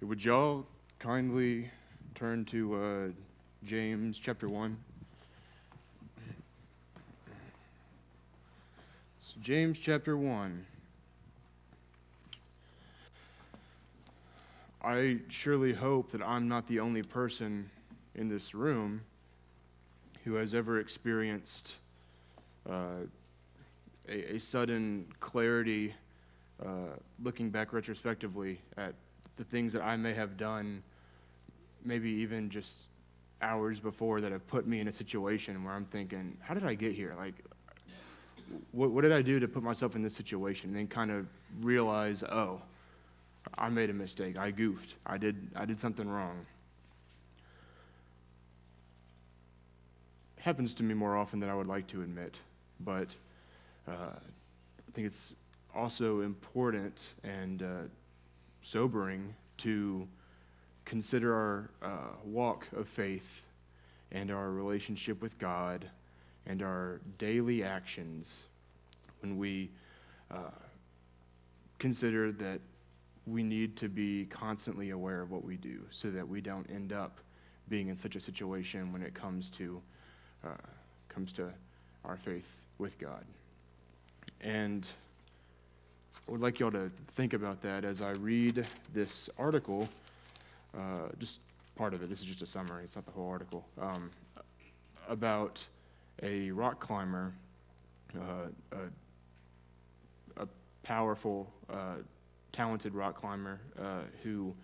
Would y'all kindly turn to James chapter 1? So James chapter 1. I surely hope that I'm not the only person in this room who has ever experienced a sudden clarity looking back retrospectively at the things that I may have done, maybe even just hours before, that have put me in a situation where I'm thinking, how did I get here? Like, what did I do to put myself in this situation? And then kind of realize, oh, I made a mistake. I goofed. I did something wrong. It happens to me more often than I would like to admit, but I think it's also important and sobering to consider our walk of faith and our relationship with God and our daily actions when we consider that we need to be constantly aware of what we do so that we don't end up being in such a situation when it comes to our faith with God. And I would like y'all to think about that as I read this article, just part of it. This is just a summary. It's not the whole article. About a rock climber, a powerful, talented rock climber who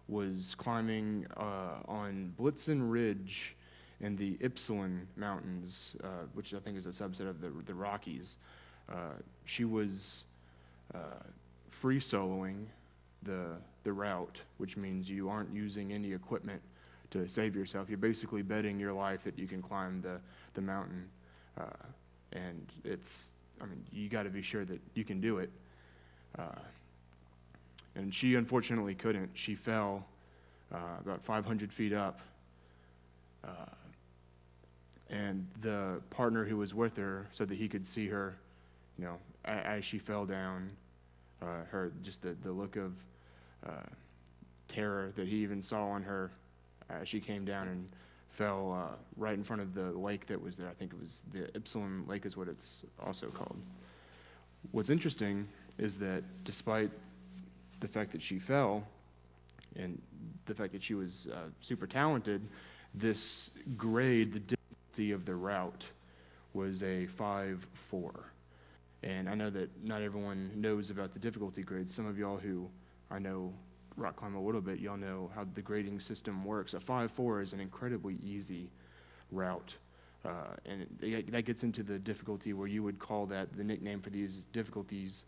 was climbing on Blitzen Ridge in the Ypsilanti Mountains, which I think is a subset of the Rockies. She was free soloing the route, which means you aren't using any equipment to save yourself. You're basically betting your life that you can climb the mountain, and you got to be sure that you can do it. And she unfortunately couldn't. She fell about 500 feet up, and the partner who was with her said that he could see her, as she fell down, just the look of terror that he even saw on her as she came down and fell right in front of the lake that was there. I think it was the Ypsilanti Lake is what it's also called. What's interesting is that despite the fact that she fell and the fact that she was super talented, this grade, the difficulty of the route, was a 5-4. And I know that not everyone knows about the difficulty grades. Some of y'all who I know rock climb a little bit, y'all know how the grading system works. A 5-4 is an incredibly easy route. And that gets into the difficulty where you would call that, the nickname for these difficulties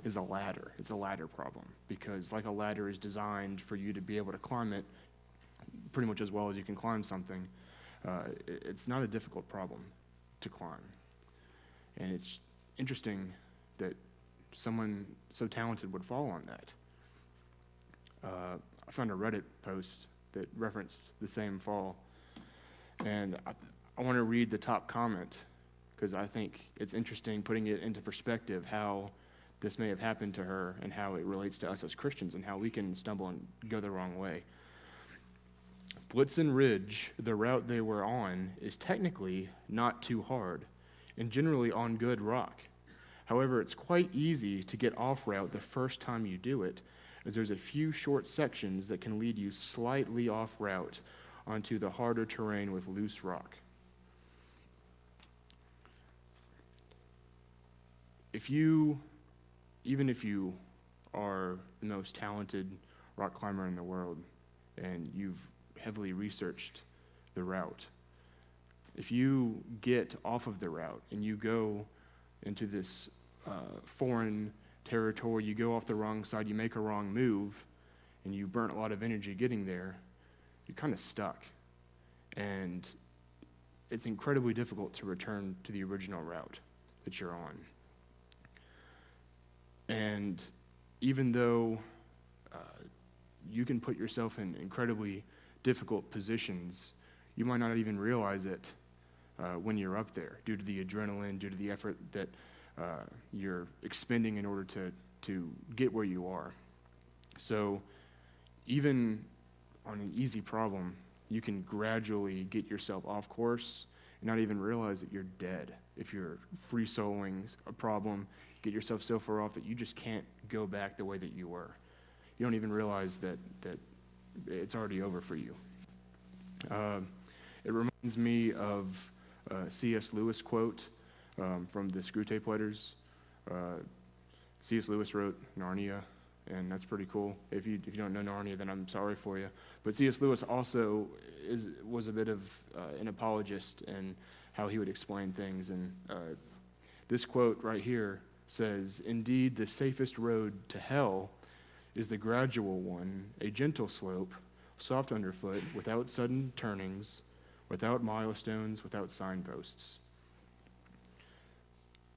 is a ladder. It's a ladder problem, because like a ladder is designed for you to be able to climb it pretty much as well as you can climb something. It's not a difficult problem to climb. And it's interesting that someone so talented would fall on that. I found a Reddit post that referenced the same fall, and I want to read the top comment because I think it's interesting putting it into perspective how this may have happened to her and how it relates to us as Christians and how we can stumble and go the wrong way. Blitzen Ridge, the route they were on, is technically not too hard and generally on good rock. However, it's quite easy to get off route the first time you do it, as there's a few short sections that can lead you slightly off route onto the harder terrain with loose rock. Even if you are the most talented rock climber in the world and you've heavily researched the route, if you get off of the route and you go into this foreign territory, you go off the wrong side, you make a wrong move, and you burn a lot of energy getting there, you're kind of stuck. And it's incredibly difficult to return to the original route that you're on. And even though you can put yourself in incredibly difficult positions, you might not even realize it when you're up there, due to the adrenaline, due to the effort that you're expending in order to get where you are. So even on an easy problem, you can gradually get yourself off course and not even realize that you're dead. If you're free soloing a problem, get yourself so far off that you just can't go back the way that you were. You don't even realize that it's already over for you. It reminds me of a C.S. Lewis quote from the Screwtape Letters. C.S. Lewis wrote Narnia, and that's pretty cool. If you don't know Narnia, then I'm sorry for you. But C.S. Lewis also was a bit of an apologist in how he would explain things. And this quote right here says, "Indeed, the safest road to hell is the gradual one, a gentle slope, soft underfoot, without sudden turnings, without milestones, without signposts."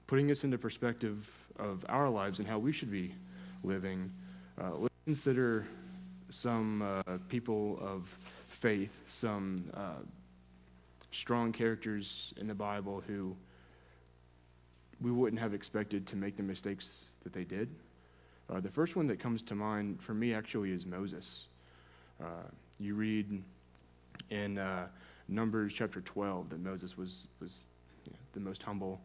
Putting this into perspective of our lives and how we should be living, let's consider some people of faith, some strong characters in the Bible who we wouldn't have expected to make the mistakes that they did. The first one that comes to mind for me actually is Moses. You read in Numbers chapter 12 that Moses was the most humble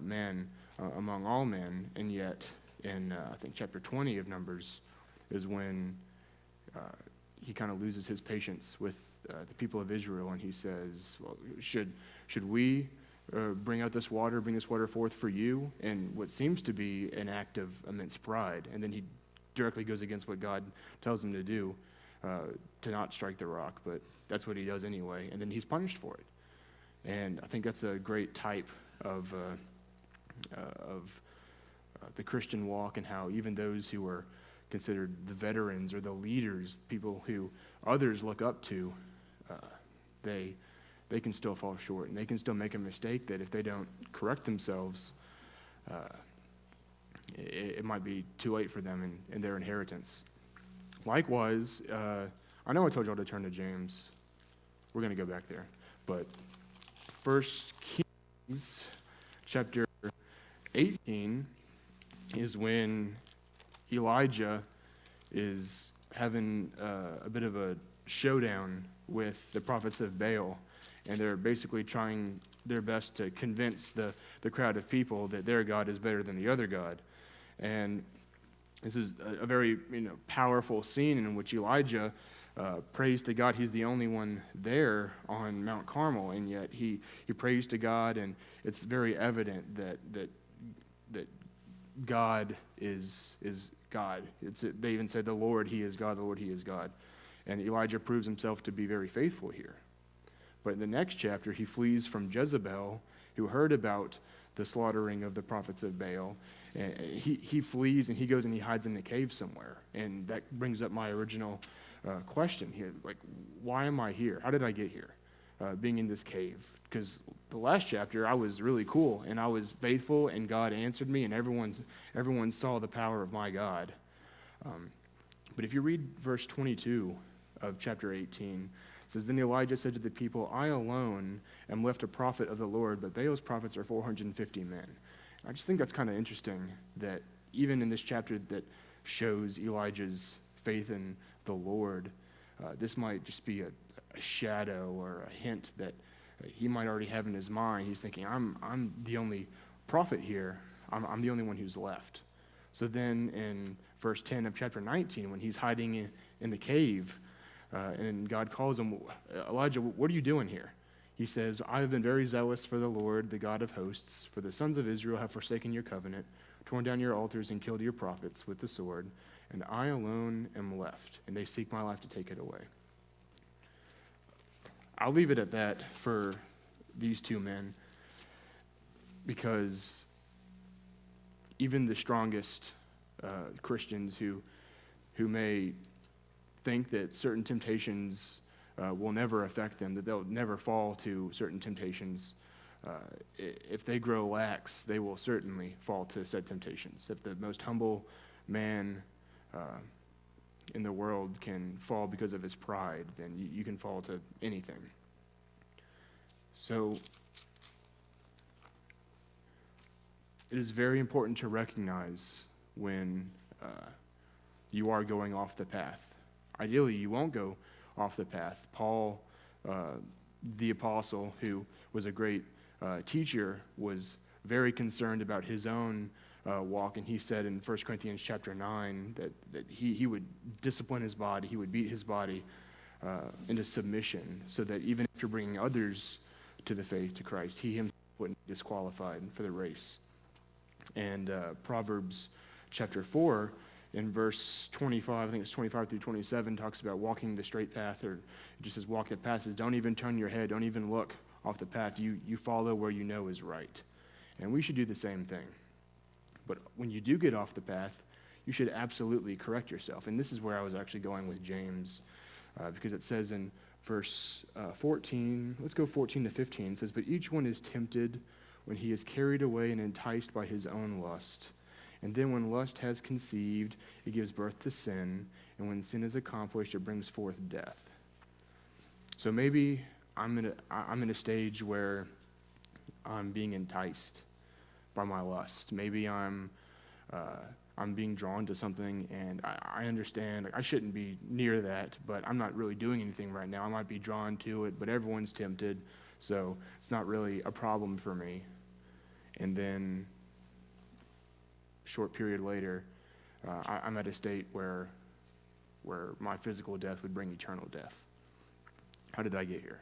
man among all men, and yet in I think chapter 20 of Numbers is when he kind of loses his patience with the people of Israel, and he says, "Well, should we bring this water forth for you?" And what seems to be an act of immense pride, and then he directly goes against what God tells him to do, to not strike the rock, but that's what he does anyway, and then he's punished for it. And I think that's a great type of the Christian walk, and how even those who are considered the veterans or the leaders, people who others look up to, they can still fall short, and they can still make a mistake that if they don't correct themselves, it might be too late for them and their inheritance. Likewise, I know I told y'all to turn to James. We're going to go back there. But 1 Kings chapter 18 is when Elijah is having a bit of a showdown with the prophets of Baal, and they're basically trying their best to convince the crowd of people that their God is better than the other God. And this is a very powerful scene in which Elijah prays to God. He's the only one there on Mount Carmel, and yet he prays to God, and it's very evident that God is God. They even said, "The Lord, He is God, the Lord, He is God." And Elijah proves himself to be very faithful here. But in the next chapter, he flees from Jezebel, who heard about the slaughtering of the prophets of Baal. And he flees, and he goes and he hides in a cave somewhere. And that brings up my original question here. Like, why am I here? How did I get here, being in this cave? Because the last chapter, I was really cool, and I was faithful, and God answered me, and everyone saw the power of my God. But if you read verse 22 of chapter 18, it says, "Then Elijah said to the people, I alone am left a prophet of the Lord, but Baal's prophets are 450 men. I just think that's kind of interesting that even in this chapter that shows Elijah's faith in the Lord, this might just be a shadow or a hint that he might already have in his mind. He's thinking, I'm the only prophet here. I'm the only one who's left. So then in verse 10 of chapter 19, when he's hiding in the cave, and God calls him, "Elijah, what are you doing here?" He says, "I have been very zealous for the Lord, the God of hosts, for the sons of Israel have forsaken your covenant, torn down your altars, and killed your prophets with the sword, and I alone am left, and they seek my life to take it away." I'll leave it at that for these two men, because even the strongest Christians who may think that certain temptations will never affect them, that they'll never fall to certain temptations, if they grow lax, they will certainly fall to said temptations. If the most humble man in the world can fall because of his pride, then you can fall to anything. So it is very important to recognize when you are going off the path. ideally you won't go off the path. Paul, the apostle, who was a great teacher, was very concerned about his own walk, and he said in 1 Corinthians chapter 9 that he would discipline his body, he would beat his body into submission, so that even after bringing others to the faith, to Christ, he himself wouldn't be disqualified for the race. And Proverbs chapter 4, in verse 25, I think it's 25 through 27, talks about walking the straight path, or it just says walk the path. It says, don't even turn your head, don't even look off the path. You follow where you know is right. And we should do the same thing. But when you do get off the path, you should absolutely correct yourself. And this is where I was actually going with James, because it says in verse 14, let's go 14 to 15, it says, but each one is tempted when he is carried away and enticed by his own lust. And then when lust has conceived, it gives birth to sin. And when sin is accomplished, it brings forth death. So maybe I'm in a stage where I'm being enticed by my lust. Maybe I'm being drawn to something, and I understand I shouldn't be near that, but I'm not really doing anything right now. I might be drawn to it, but everyone's tempted, so it's not really a problem for me. And then short period later, I'm at a state where my physical death would bring eternal death. How did I get here?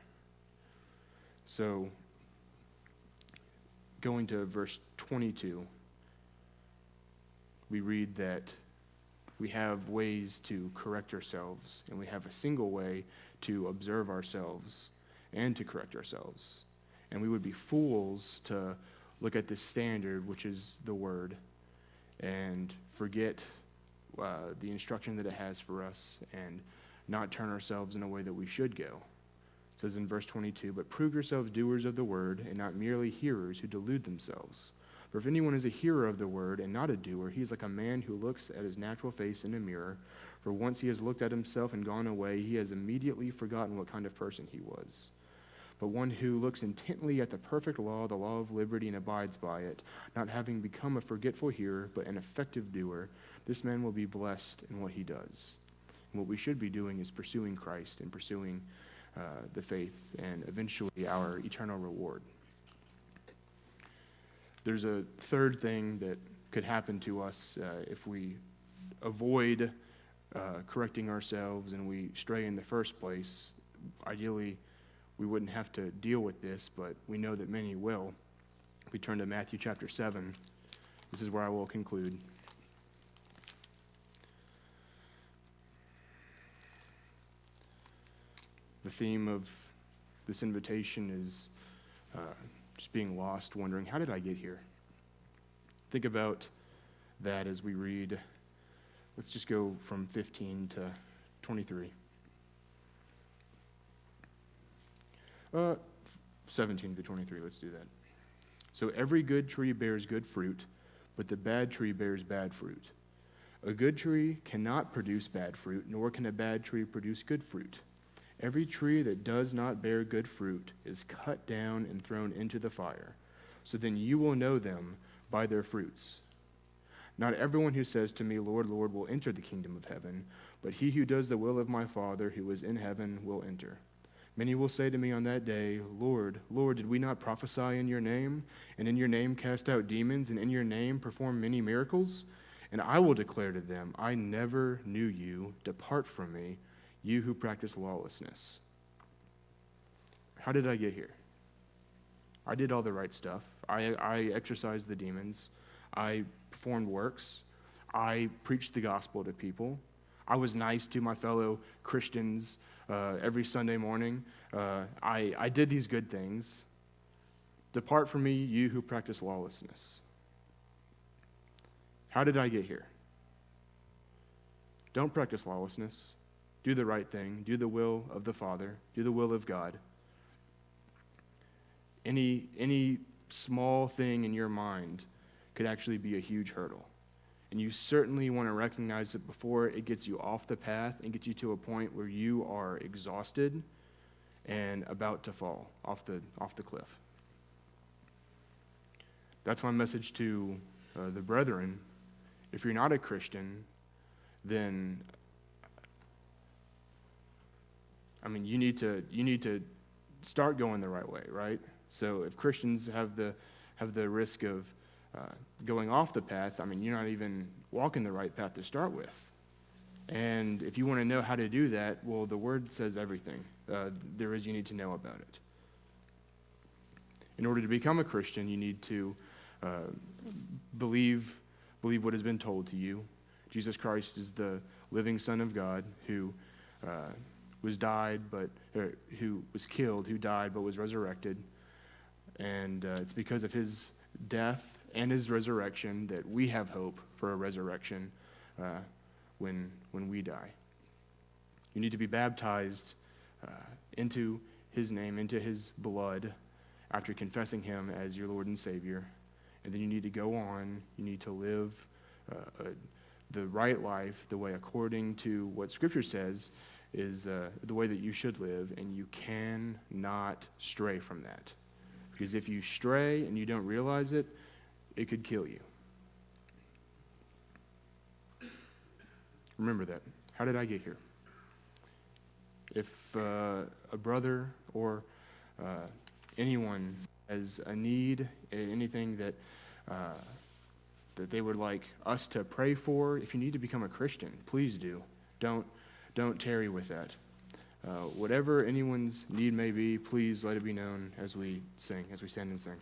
So, going to verse 22, we read that we have ways to correct ourselves, and we have a single way to observe ourselves and to correct ourselves. And we would be fools to look at this standard, which is the Word, and forget the instruction that it has for us and not turn ourselves in a way that we should go. It says in verse 22, but prove yourselves doers of the word and not merely hearers who delude themselves. For if anyone is a hearer of the word and not a doer, he is like a man who looks at his natural face in a mirror. For once he has looked at himself and gone away, he has immediately forgotten what kind of person he was. But one who looks intently at the perfect law, the law of liberty, and abides by it, not having become a forgetful hearer, but an effective doer, this man will be blessed in what he does. And what we should be doing is pursuing Christ and pursuing the faith and eventually our eternal reward. There's a third thing that could happen to us if we avoid correcting ourselves and we stray in the first place. Ideally, we wouldn't have to deal with this, but we know that many will. If we turn to Matthew chapter 7, this is where I will conclude. The theme of this invitation is just being lost, wondering, how did I get here? Think about that as we read. Let's just go from 15 to 23. 17 to 23, let's do that. So every good tree bears good fruit, but the bad tree bears bad fruit. A good tree cannot produce bad fruit, nor can a bad tree produce good fruit. Every tree that does not bear good fruit is cut down and thrown into the fire. So then you will know them by their fruits. Not everyone who says to me, Lord, Lord, will enter the kingdom of heaven, but he who does the will of my Father who is in heaven will enter. Many will say to me on that day, Lord, Lord, did we not prophesy in your name, and in your name cast out demons, and in your name perform many miracles? And I will declare to them, I never knew you. Depart from me, you who practice lawlessness. How did I get here? I did all the right stuff. I exorcised the demons. I performed works. I preached the gospel to people. I was nice to my fellow Christians every Sunday morning. I did these good things. Depart from me, you who practice lawlessness. How did I get here? Don't practice lawlessness. Do the right thing. Do the will of the Father. Do the will of God. Any small thing in your mind could actually be a huge hurdle. And you certainly want to recognize it before it gets you off the path and gets you to a point where you are exhausted and about to fall off the cliff. That's my message to the brethren. If you're not a Christian, then I mean, you need to start going the right way, right? So if Christians have the risk of going off the path, I mean, you're not even walking the right path to start with. And if you want to know how to do that, well, the Word says everything there is you need to know about it. In order to become a Christian, you need to believe what has been told to you. Jesus Christ is the living Son of God who who was killed, who died, but was resurrected. And it's because of his death and his resurrection that we have hope for a resurrection when we die. You need to be baptized into his name, into his blood, after confessing him as your Lord and Savior. And then you need to go on. You need to live the right life, the way according to what Scripture says is the way that you should live, and you cannot stray from that. Because if you stray and you don't realize it, it could kill you. Remember that. How did I get here? If a brother or anyone has a need, anything that they would like us to pray for, if you need to become a Christian, please do. Don't tarry with that. Whatever anyone's need may be, please let it be known as we stand and sing.